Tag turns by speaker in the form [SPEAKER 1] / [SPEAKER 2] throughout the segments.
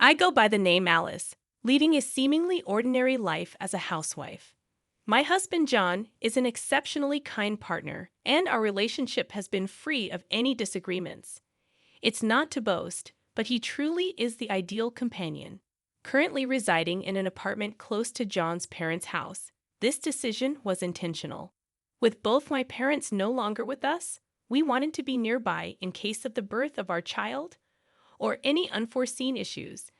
[SPEAKER 1] I go by the name Alice, leading a seemingly ordinary life as a housewife. My husband John is an exceptionally kind partner, and our relationship has been free of any disagreements. It's not to boast, but he truly is the ideal companion. Currently residing in an apartment close to John's parents' house, this decision was intentional. With both my parents no longer with us, we wanted to be nearby in case of the birth of our child or any unforeseen issues.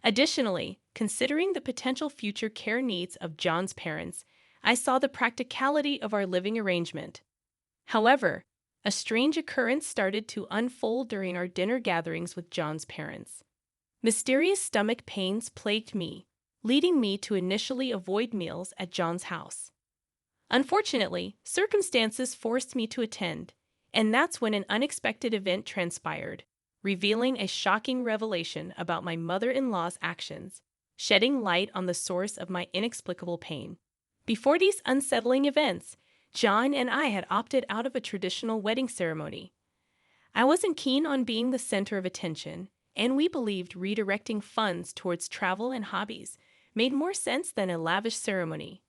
[SPEAKER 1] Additionally, considering the potential future care needs of John's parents, I saw the practicality of our living arrangement. However, a strange occurrence started to unfold during our dinner gatherings with John's parents. Mysterious stomach pains plagued me, leading me to initially avoid meals at John's house. Unfortunately, circumstances forced me to attend, and that's when an unexpected event transpired, revealing a shocking revelation about my mother-in-law's actions, shedding light on the source of my inexplicable pain. Before these unsettling events, John and I had opted out of a traditional wedding ceremony. I wasn't keen on being the center of attention, and we believed redirecting funds towards travel and hobbies made more sense than a lavish ceremony.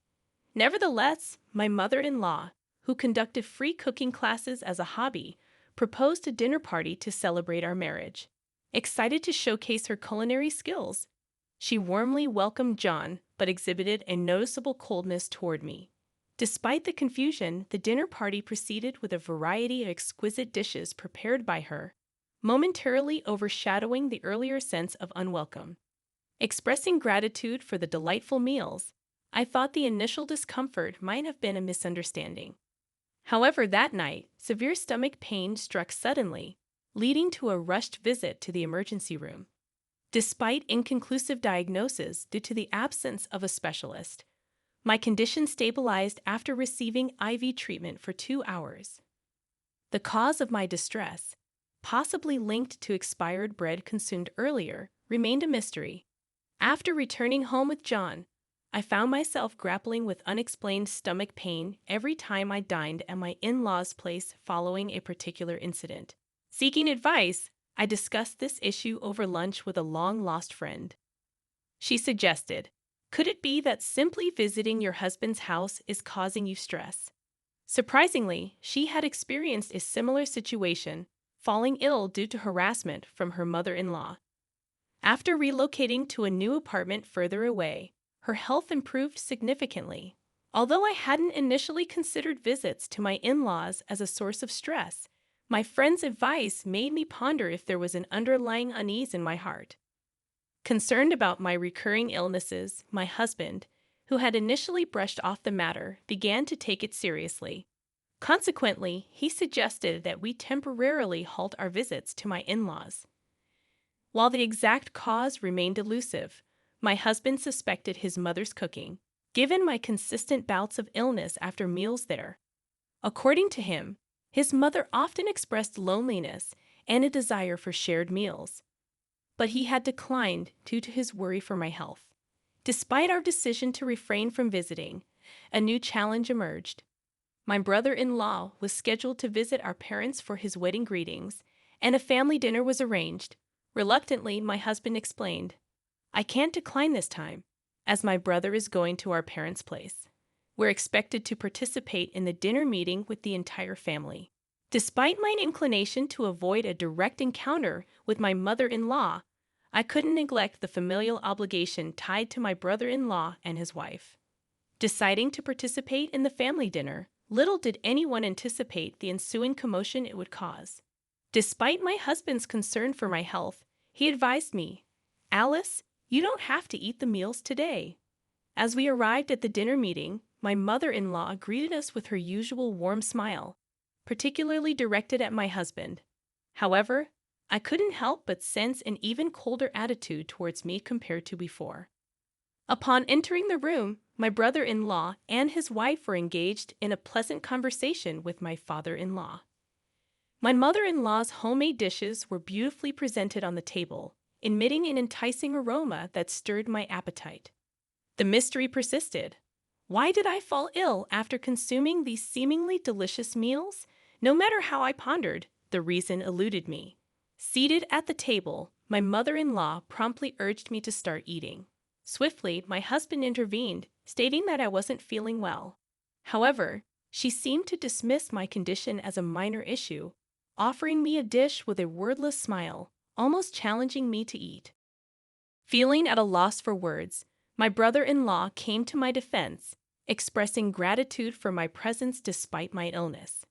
[SPEAKER 1] Nevertheless, my mother-in-law, who conducted free cooking classes as a hobby, proposed a dinner party to celebrate our marriage. Excited to showcase her culinary skills, she warmly welcomed John but exhibited a noticeable coldness toward me. Despite the confusion, the dinner party proceeded with a variety of exquisite dishes prepared by her, momentarily overshadowing the earlier sense of unwelcome. Expressing gratitude for the delightful meals, I thought the initial discomfort might have been a misunderstanding. However, that night, severe stomach pain struck suddenly, leading to a rushed visit to the emergency room. Despite inconclusive diagnosis due to the absence of a specialist, my condition stabilized after receiving IV treatment for 2 hours. The cause of my distress, possibly linked to expired bread consumed earlier, remained a mystery. After returning home with John, I found myself grappling with unexplained stomach pain every time I dined at my in-laws' place following a particular incident. Seeking advice, I discussed this issue over lunch with a long-lost friend. She suggested, could it be that simply visiting your husband's house is causing you stress? Surprisingly, she had experienced a similar situation, falling ill due to harassment from her mother-in-law. After relocating to a new apartment further away, her health improved significantly. Although I hadn't initially considered visits to my in-laws as a source of stress, my friend's advice made me ponder if there was an underlying unease in my heart. Concerned about my recurring illnesses, my husband, who had initially brushed off the matter, began to take it seriously. Consequently, he suggested that we temporarily halt our visits to my in-laws. While the exact cause remained elusive, my husband suspected his mother's cooking, given my consistent bouts of illness after meals there. According to him, his mother often expressed loneliness and a desire for shared meals, but he had declined due to his worry for my health. Despite our decision to refrain from visiting, a new challenge emerged. My brother-in-law was scheduled to visit our parents for his wedding greetings, and a family dinner was arranged. Reluctantly, my husband explained, I can't decline this time, as my brother is going to our parents' place. We're expected to participate in the dinner meeting with the entire family. Despite my inclination to avoid a direct encounter with my mother-in-law, I couldn't neglect the familial obligation tied to my brother-in-law and his wife. Deciding to participate in the family dinner, little did anyone anticipate the ensuing commotion it would cause. Despite my husband's concern for my health, he advised me, Alice, you don't have to eat the meals today. As we arrived at the dinner meeting, my mother-in-law greeted us with her usual warm smile, particularly directed at my husband. However, I couldn't help but sense an even colder attitude towards me compared to before. Upon entering the room, my brother-in-law and his wife were engaged in a pleasant conversation with my father-in-law. My mother-in-law's homemade dishes were beautifully presented on the table, emitting an enticing aroma that stirred my appetite. The mystery persisted. Why did I fall ill after consuming these seemingly delicious meals? No matter how I pondered, the reason eluded me. Seated at the table, my mother-in-law promptly urged me to start eating. Swiftly, my husband intervened, stating that I wasn't feeling well. However, she seemed to dismiss my condition as a minor issue, offering me a dish with a wordless smile, almost challenging me to eat. Feeling at a loss for words, my brother-in-law came to my defense, expressing gratitude for my presence despite my illness.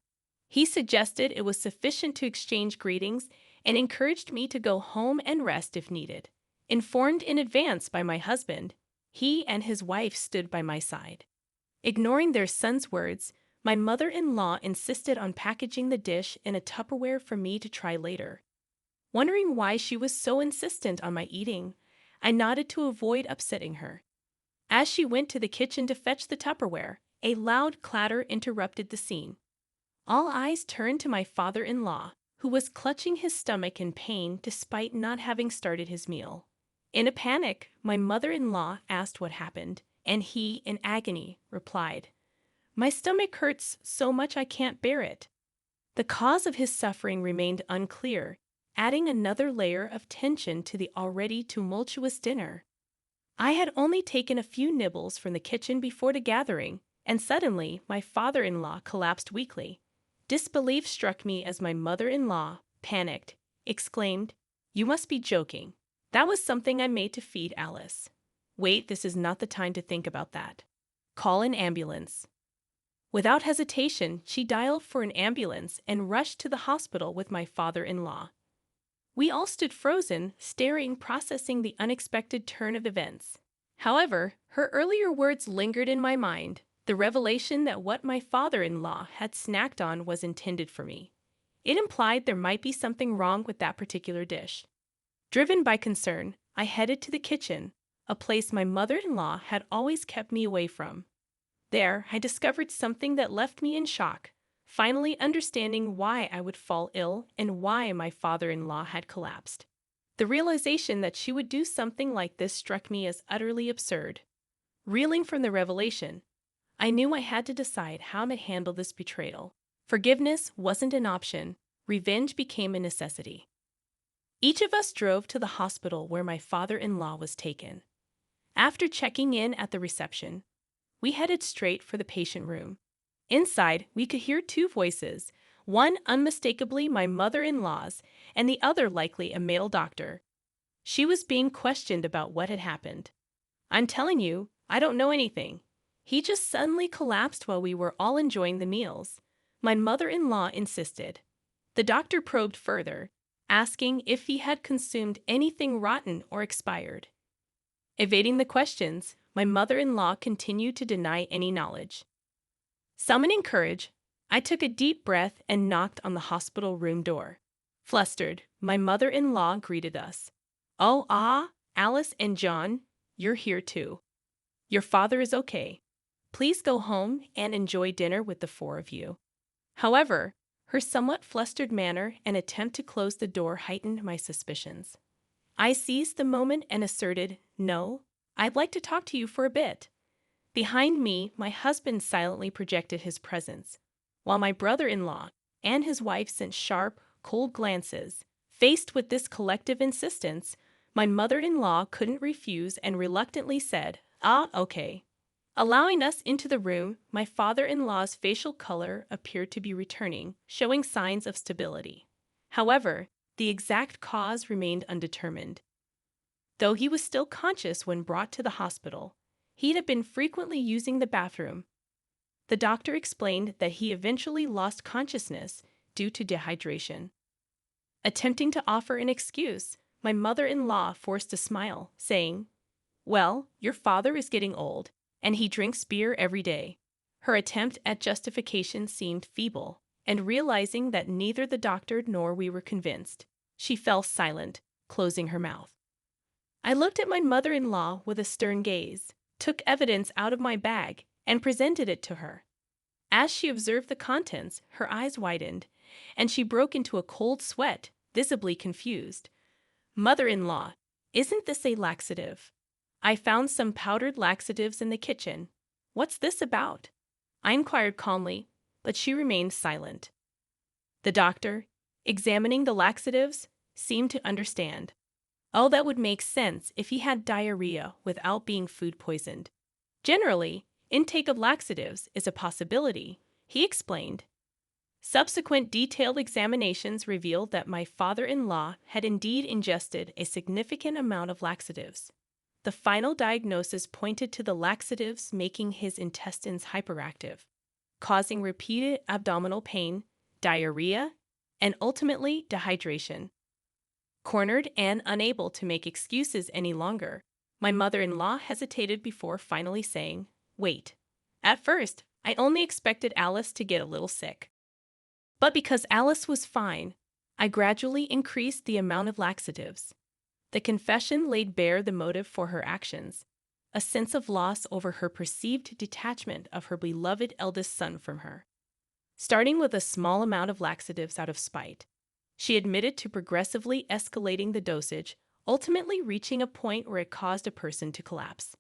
[SPEAKER 1] He suggested it was sufficient to exchange greetings and encouraged me to go home and rest if needed. Informed in advance by my husband, he and his wife stood by my side. Ignoring their son's words, my mother-in-law insisted on packaging the dish in a Tupperware for me to try later. Wondering why she was so insistent on my eating, I nodded to avoid upsetting her. As she went to the kitchen to fetch the Tupperware, a loud clatter interrupted the scene. All eyes turned to my father-in-law, who was clutching his stomach in pain despite not having started his meal. In a panic, my mother-in-law asked what happened, and he, in agony, replied, "My stomach hurts so much I can't bear it." The cause of his suffering remained unclear, adding another layer of tension to the already tumultuous dinner. I had only taken a few nibbles from the kitchen before the gathering, and suddenly my father-in-law collapsed weakly. Disbelief struck me as my mother-in-law, panicked, exclaimed, "You must be joking. That was something I made to feed Alice." "Wait, this is not the time to think about that. Call an ambulance." Without hesitation, she dialed for an ambulance and rushed to the hospital with my father-in-law. We all stood frozen, staring, processing the unexpected turn of events. However, her earlier words lingered in my mind, the revelation that what my father-in-law had snacked on was intended for me. It implied there might be something wrong with that particular dish. Driven by concern, I headed to the kitchen, a place my mother-in-law had always kept me away from. There, I discovered something that left me in shock, finally understanding why I would fall ill and why my father-in-law had collapsed. The realization that she would do something like this struck me as utterly absurd. Reeling from the revelation, I knew I had to decide how to handle this betrayal. Forgiveness wasn't an option. Revenge became a necessity. Each of us drove to the hospital where my father-in-law was taken. After checking in at the reception, we headed straight for the patient room. Inside, we could hear two voices, one unmistakably my mother-in-law's and the other likely a male doctor. She was being questioned about what had happened. "I'm telling you, I don't know anything. He just suddenly collapsed while we were all enjoying the meals," my mother-in-law insisted. The doctor probed further, asking if he had consumed anything rotten or expired. Evading the questions, my mother-in-law continued to deny any knowledge. Summoning courage, I took a deep breath and knocked on the hospital room door. Flustered, my mother-in-law greeted us. "Oh, Alice and John, you're here too. Your father is okay. Please go home and enjoy dinner with the four of you." However, her somewhat flustered manner and attempt to close the door heightened my suspicions. I seized the moment and asserted, "No, I'd like to talk to you for a bit." Behind me, my husband silently projected his presence, while my brother-in-law and his wife sent sharp, cold glances. Faced with this collective insistence, my mother-in-law couldn't refuse and reluctantly said, "Okay." Allowing us into the room, my father-in-law's facial color appeared to be returning, showing signs of stability. However, the exact cause remained undetermined. Though he was still conscious when brought to the hospital, he had been frequently using the bathroom. The doctor explained that he eventually lost consciousness due to dehydration. Attempting to offer an excuse, my mother-in-law forced a smile, saying, "Well, your father is getting old, and he drinks beer every day." Her attempt at justification seemed feeble, and realizing that neither the doctor nor we were convinced, she fell silent, closing her mouth. I looked at my mother-in-law with a stern gaze, took evidence out of my bag, and presented it to her. As she observed the contents, her eyes widened, and she broke into a cold sweat, visibly confused. "Mother-in-law, isn't this a laxative? I found some powdered laxatives in the kitchen. What's this about?" I inquired calmly, but she remained silent. The doctor, examining the laxatives, seemed to understand. Oh, that would make sense if he had diarrhea without being food poisoned. Generally, intake of laxatives is a possibility, he explained. Subsequent detailed examinations revealed that my father-in-law had indeed ingested a significant amount of laxatives. The final diagnosis pointed to the laxatives making his intestines hyperactive, causing repeated abdominal pain, diarrhea, and ultimately dehydration. Cornered and unable to make excuses any longer, my mother-in-law hesitated before finally saying, "Wait. At first, I only expected Alice to get a little sick. But because Alice was fine, I gradually increased the amount of laxatives." The confession laid bare the motive for her actions, a sense of loss over her perceived detachment of her beloved eldest son from her. Starting with a small amount of laxatives out of spite, she admitted to progressively escalating the dosage, ultimately reaching a point where it caused a person to collapse.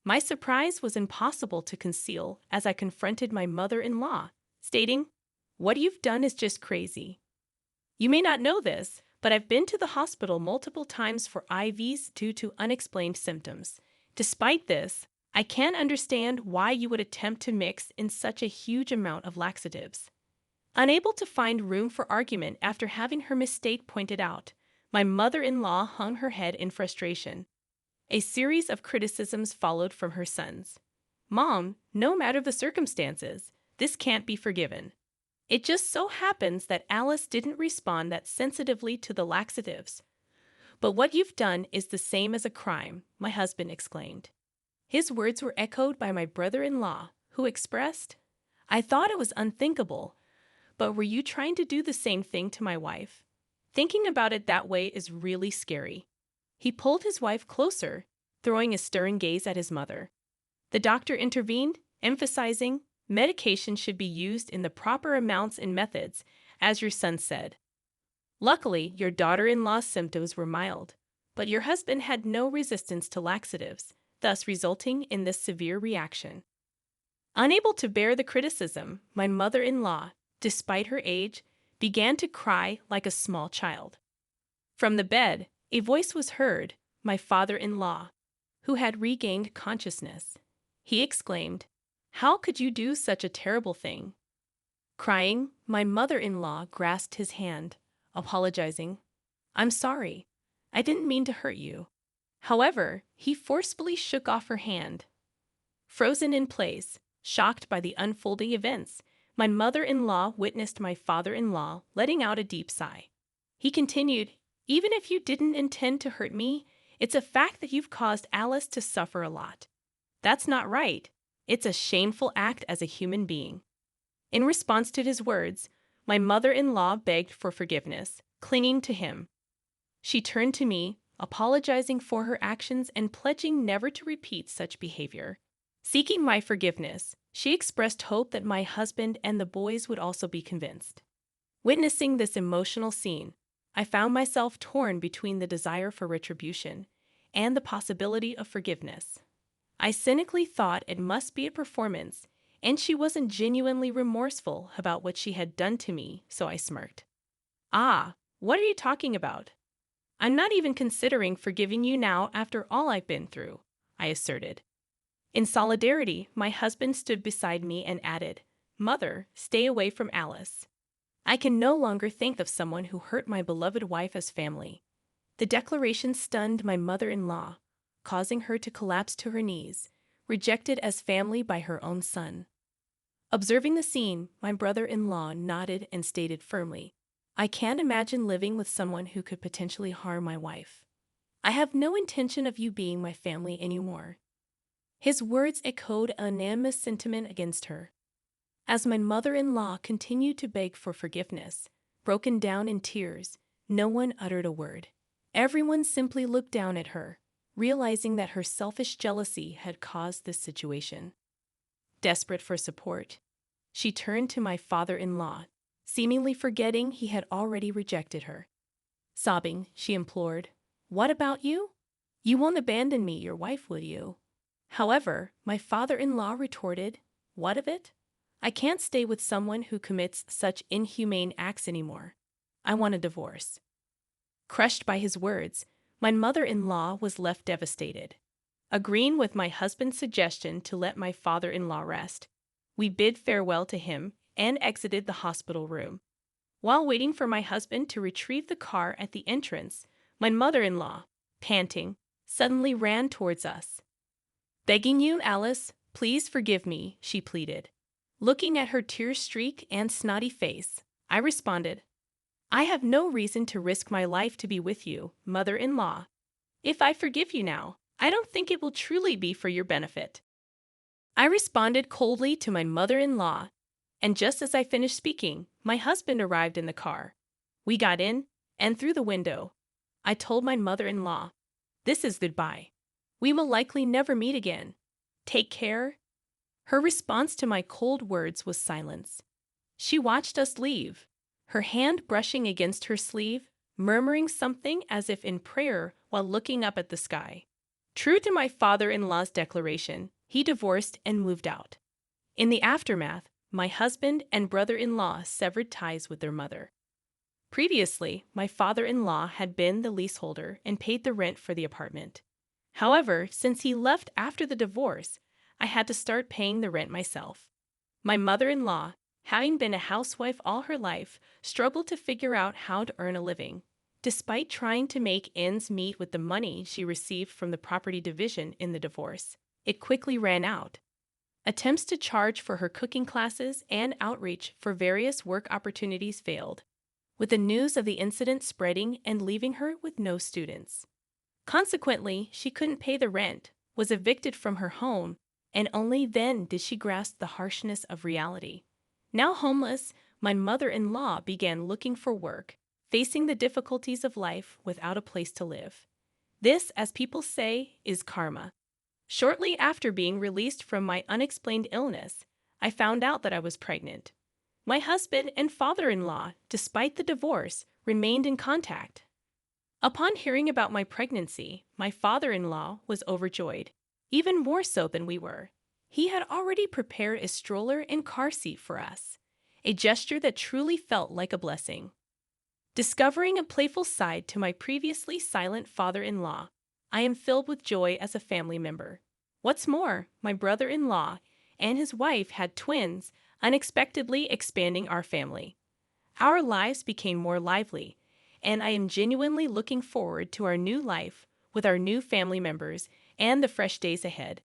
[SPEAKER 1] My surprise was impossible to conceal as I confronted my mother-in-law, stating, "What you've done is just crazy. You may not know this, but I've been to the hospital multiple times for IVs due to unexplained symptoms. Despite this, I can't understand why you would attempt to mix in such a huge amount of laxatives." Unable to find room for argument after having her mistake pointed out, my mother-in-law hung her head in frustration. A series of criticisms followed from her sons. "Mom, no matter the circumstances, this can't be forgiven. It just so happens that Alice didn't respond that sensitively to the laxatives. But what you've done is the same as a crime," my husband exclaimed. His words were echoed by my brother-in-law, who expressed, "I thought it was unthinkable, but were you trying to do the same thing to my wife? Thinking about it that way is really scary." He pulled his wife closer, throwing a stern gaze at his mother. The doctor intervened, emphasizing, "Medication should be used in the proper amounts and methods, as your son said. Luckily, your daughter-in-law's symptoms were mild, but your husband had no resistance to laxatives, thus resulting in this severe reaction." Unable to bear the criticism, my mother-in-law, despite her age, began to cry like a small child. From the bed, a voice was heard, my father-in-law, who had regained consciousness. He exclaimed, "How could you do such a terrible thing?" Crying, my mother-in-law grasped his hand, apologizing, "I'm sorry. I didn't mean to hurt you." However, he forcefully shook off her hand. Frozen in place, shocked by the unfolding events, my mother-in-law witnessed my father-in-law letting out a deep sigh. He continued, "Even if you didn't intend to hurt me, it's a fact that you've caused Alice to suffer a lot. That's not right. It's a shameful act as a human being." In response to his words, my mother-in-law begged for forgiveness, clinging to him. She turned to me, apologizing for her actions and pledging never to repeat such behavior. Seeking my forgiveness, she expressed hope that my husband and the boys would also be convinced. Witnessing this emotional scene, I found myself torn between the desire for retribution and the possibility of forgiveness. I cynically thought it must be a performance, and she wasn't genuinely remorseful about what she had done to me, so I smirked. "Ah, what are you talking about? I'm not even considering forgiving you now after all I've been through," I asserted. In solidarity, my husband stood beside me and added, "Mother, stay away from Alice. I can no longer think of someone who hurt my beloved wife as family." The declaration stunned my mother-in-law, causing her to collapse to her knees, rejected as family by her own son. Observing the scene, my brother-in-law nodded and stated firmly, "I can't imagine living with someone who could potentially harm my wife. I have no intention of you being my family anymore." His words echoed a unanimous sentiment against her. As my mother-in-law continued to beg for forgiveness, broken down in tears, no one uttered a word. Everyone simply looked down at her, realizing that her selfish jealousy had caused this situation. Desperate for support, she turned to my father-in-law, seemingly forgetting he had already rejected her. Sobbing, she implored, "What about you? You won't abandon me, your wife, will you?" However, my father-in-law retorted, "What of it? I can't stay with someone who commits such inhumane acts anymore. I want a divorce." Crushed by his words, My mother-in-law was left devastated. Agreeing with my husband's suggestion to let my father-in-law rest, we bid farewell to him and exited the hospital room. While waiting for my husband to retrieve the car at the entrance, my mother-in-law, panting, suddenly ran towards us. "Begging you, Alice, please forgive me," she pleaded. Looking at her tear-streaked and snotty face, I responded, "I have no reason to risk my life to be with you, mother-in-law. If I forgive you now, I don't think it will truly be for your benefit." I responded coldly to my mother-in-law, and just as I finished speaking, my husband arrived in the car. We got in, and through the window, I told my mother-in-law, "This is goodbye. We will likely never meet again. Take care." Her response to my cold words was silence. She watched us leave, her hand brushing against her sleeve, murmuring something as if in prayer while looking up at the sky. True to my father-in-law's declaration, he divorced and moved out. In the aftermath, my husband and brother-in-law severed ties with their mother. Previously, my father-in-law had been the leaseholder and paid the rent for the apartment. However, since he left after the divorce, I had to start paying the rent myself. My mother-in-law, having been a housewife all her life, struggled to figure out how to earn a living. Despite trying to make ends meet with the money she received from the property division in the divorce, it quickly ran out. Attempts to charge for her cooking classes and outreach for various work opportunities failed, with the news of the incident spreading and leaving her with no students. Consequently, she couldn't pay the rent, was evicted from her home, and only then did she grasp the harshness of reality. Now homeless, my mother-in-law began looking for work, facing the difficulties of life without a place to live. This, as people say, is karma. Shortly after being released from my unexplained illness, I found out that I was pregnant. My husband and father-in-law, despite the divorce, remained in contact. Upon hearing about my pregnancy, my father-in-law was overjoyed, even more so than we were. He had already prepared a stroller and car seat for us, a gesture that truly felt like a blessing. Discovering a playful side to my previously silent father-in-law, I am filled with joy as a family member. What's more, my brother-in-law and his wife had twins, unexpectedly expanding our family. Our lives became more lively, and I am genuinely looking forward to our new life with our new family members and the fresh days ahead.